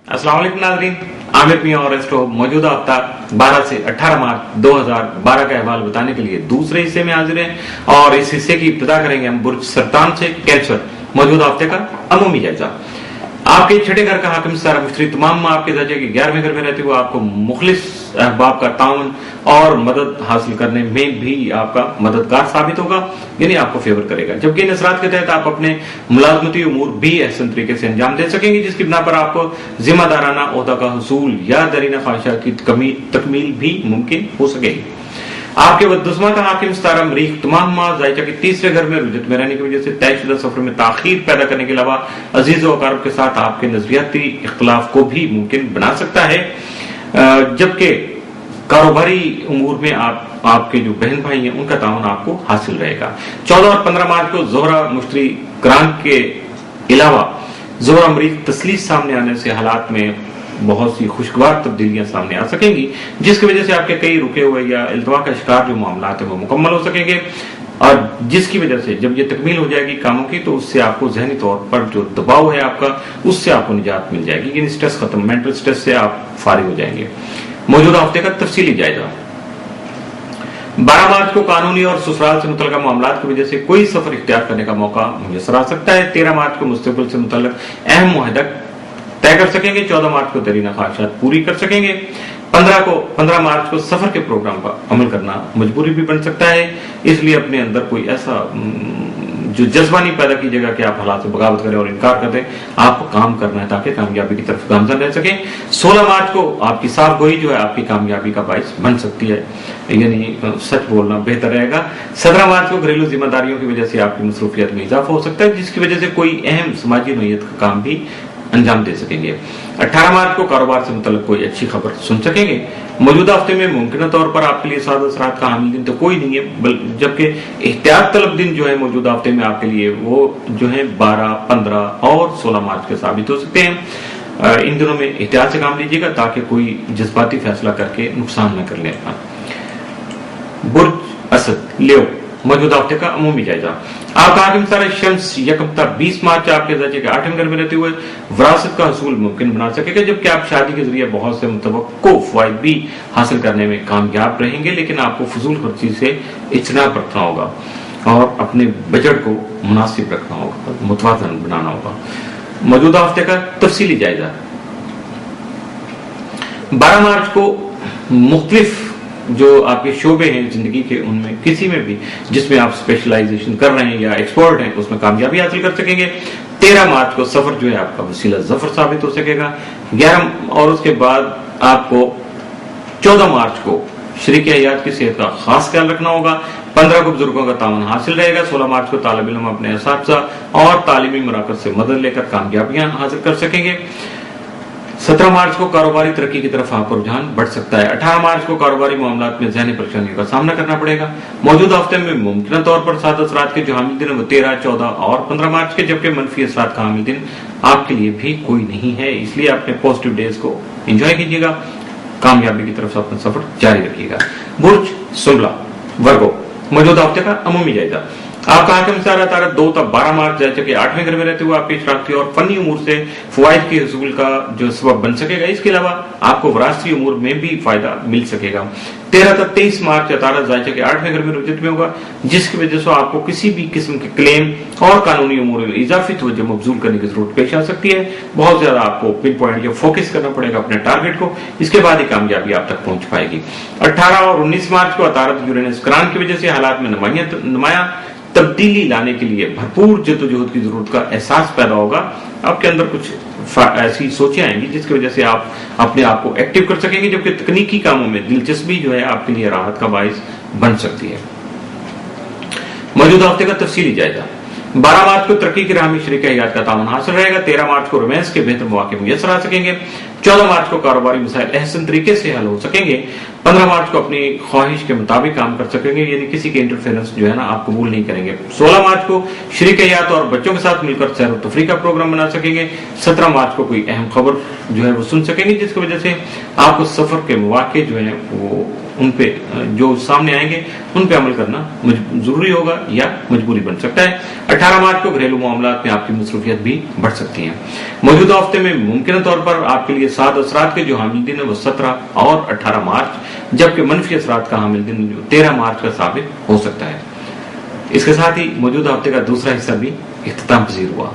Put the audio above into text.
अस्सलाम वालेकुम नाज़रीन, आमिर मियां और एस्ट्रो मौजूदा हफ्ता 12 से 18 मार्च 2012 का अहवाल बताने के लिए दूसरे हिस्से में हाजिर हैं और इस हिस्से की इब्तिदा करेंगे हम बुर्ज सरतान से कैंसर मौजूदा हफ्ते का अमूमी जायजा। आपके छठे घर का हाकिम सारा मुश्तरी तमाम आपके दर्जे के 11वें घर में रहते हुए आपको मुखलिस अहबाब का ताउन और मदद हासिल करने में भी आपका मददगार साबित होगा, यानी आपको फेवर करेगा। जबकि इन असरात के तहत आप अपने मुलाजमती उमूर भी अहसन तरीके से अंजाम दे सकेंगे, जिसकी बिना पर आपको जिम्मेदाराना ओहदा का हुसूल या दरीना ख्वाहिशा की तकमील भी मुमकिन हो सकेगी। आपके बददुस्मा का हाकिम सितारा मरीख तमाम माह जायचा के तीसरे घर में रुजत में रहने की वजह से तयशुदा सफर में ताखीर पैदा करने के अलावा अजीज व अकारब के साथ आपके नजरियाती इख्तलाफ को भी मुमकिन बना सकता है। जबकि कारोबारी उमूर में आपके जो बहन भाई हैं उनका ताउन आपको हासिल रहेगा। 14 और 15 मार्च को जोहरा मुश्तरी क्रांत के अलावा जोहरा मरीख तसलीस सामने आने से हालात में बहुत सी खुशगवार तब्दीलियां सामने आ सकेंगी, जिसकी वजह से आपके कई रुके हुए या इल्तवा का शिकार जो मामला है वो मुकम्मल हो सकेंगे और जिसकी वजह से जब ये तकमील हो जाएगी कामों की तो उससे आपको जहनी तौर पर जो दबाव है आपका उससे आपको निजात मिल जाएगी, यानी स्ट्रेस खत्म, मेंटल स्ट्रेस से आप फारिग हो जाएंगे। मौजूदा हफ्ते का तफसीली जायजा। 12 मार्च को कानूनी और ससुराल से मुतल्लिका मामलात की वजह से कोई सफर इख्तियार करने का मौका मुयसर आ सकता है। 13 मार्च को मुस्तकबिल से मुतल्लिक अहम मुआहदा तय कर सकेंगे। 14 मार्च को दरीना ख्वाहिशात पूरी कर सकेंगे। 15 मार्च को सफर के प्रोग्राम पर अमल करना मजबूरी भी बन सकता है, इसलिए अपने अंदर कोई ऐसा जो जज्बा नहीं पैदा कीजिएगा कि आप हालात से बगावत करें और इनकार कर दें। आपको काम करना है ताकि कामयाबी की तरफ गामजन रह सके। 16 मार्च को आपकी साफ गोई जो है आपकी कामयाबी का बाइस बन सकती है, यानी सच बोलना बेहतर रहेगा। 17 मार्च को घरेलू जिम्मेदारियों की वजह से आपकी मसरूफियत में इजाफा हो सकता है, जिसकी वजह से कोई अहम समाजी नोयत का काम भी अंजाम दे सकेंगे। 18 मार्च को कारोबार से मुतल्लिक कोई अच्छी खबर सुन सकेंगे। मौजूदा हफ्ते में मुमकिन तौर पर आपके लिए साद असरात का हामिल दिन तो कोई नहीं है, जबकि एहतियात तलब दिन जो है मौजूदा हफ्ते में आपके लिए वो जो है 12, 15 और 16 मार्च के साबित हो सकते हैं। इन दिनों में एहतियात से काम लीजिएगा ताकि कोई जज्बाती फैसला करके नुकसान न कर ले। बुर्ज असद लियो मौजूदा हफ्ते का अमूमी जायजा। आपका हाकिम सारा शम्स यकमता 20 मार्च आपके दर्जे के 8वें घर में रहते हुए विरासत का हसूल मुमकिन बना सकेगा, जबकि आप शादी के जरिए बहुत से मुतवक्को फायदे भी हासिल करने में कामयाब रहेंगे, लेकिन आपको फजूल खर्ची से इज्तनाब रखना होगा और अपने बजट को मुनासिब रखना होगा, मुतवाज़न बनाना होगा। मौजूदा हफ्ते का तफसीली जायजा। 12 मार्च को मुख्तलिफ जो आपके शोबे हैं जिंदगी के उनमें किसी में भी जिसमें आप स्पेशलाइजेशन कर रहे हैं या एक्सपर्ट हैं उसमें कामयाबी हासिल कर सकेंगे। 13 मार्च को सफर जो है आपका वसीला जफर साबित हो सकेगा। 11 और उसके बाद आपको 14 मार्च को शरीक हयात की सेहत का खास ख्याल रखना होगा। 15 को बुजुर्गों का तावन हासिल रहेगा। 16 मार्च को तालिब इल्म अपने असातिज़ा और तालीमी मराकज़ से मदद लेकर कामयाबियां हासिल कर सकेंगे। 17 मार्च को कारोबारी तरक्की की तरफ आपका रुझान बढ़ सकता है। 18 मार्च को कारोबारी मामलात में ज़हनी परेशानियों का सामना करना पड़ेगा। मौजूदा हफ्ते में मुमकिन तौर पर सात असरात के जो हामिल दिन वो 13, 14 और 15 मार्च के, जबकि मनफी असरात का हामिल दिन आपके लिए भी कोई नहीं है, इसलिए अपने पॉजिटिव डेज को एंजॉय कीजिएगा, कामयाबी की तरफ अपना सफर जारी रखिएगा। बुर्ज सुमला वर्गो मौजूदा हफ्ते का अमूमी जायजा। आपका हाकिम सारा तारा 2 तक 12 मार्च जायचे के 8वें घर में रहते हुए आपकी शरारती और फनी उमूर से फवाइद के हसूल का जो सबब बन सकेगा। इसके अलावा आपको वरासती उमूर में भी फायदा मिल सकेगा। 13 तक 23 मार्च तारा जायचे के 8वें घर में रुजत में होगा, जिसकी वजह से आपको किसी भी किस्म के क्लेम और कानूनी उमूर में इजाफी तवज्जो मबजूल करने की जरूरत पेश आ सकती है। बहुत ज्यादा आपको पिन पॉइंट या फोकस करना पड़ेगा अपने टारगेट को, इसके बाद ही कामयाबी आप तक पहुंच पाएगी। 18 और 19 मार्च को अतारत यूरेनस क्रांत की वजह से हालात में नुमाया तब्दीली लाने के लिए भरपूर जद्दोजहद की जरूरत का एहसास पैदा होगा। आपके अंदर कुछ ऐसी सोचें आएंगी जिसकी वजह से आप अपने आप को एक्टिव कर सकेंगे, जबकि तकनीकी कामों में दिलचस्पी जो है आपके लिए राहत का बाइस बन सकती है। मौजूदा हफ्ते का तफसीली जायजा। 12 मार्च को तरक्की की राह में शरीक हयात का तावन हासिल रहेगा। 13 मार्च को रोमांस के बेहतर मौके मुयसर आ सकेंगे। 14 मार्च को कारोबारी मसाइल अहसन तरीके से हल हो सकेंगे। 15 मार्च को अपनी ख्वाहिश के मुताबिक काम कर सकेंगे, यानी किसी के इंटरफेरेंस जो है ना आप कबूल नहीं करेंगे। 16 मार्च को शरीक हयात और बच्चों के साथ मिलकर सैर और तफरीह का प्रोग्राम बना सकेंगे। 17 मार्च को कोई अहम खबर जो है वो सुन सकेंगे, जिसकी वजह से आपको सफर के मौके जो है वो उन पे जो सामने आएंगे उन पे अमल करना जरूरी होगा या मजबूरी बन सकता है। 18 मार्च को घरेलू मामलात में आपकी मसरूफियत भी बढ़ सकती है। मौजूदा हफ्ते में मुमकिन तौर पर आपके लिए साद असरात के जो हामिल दिन है वो 17 और 18 मार्च, जबकि मनफी असरात का हामिल दिन जो 13 मार्च का साबित हो सकता है। इसके साथ ही मौजूदा हफ्ते का दूसरा हिस्सा भी इख्तिताम पजीर हुआ।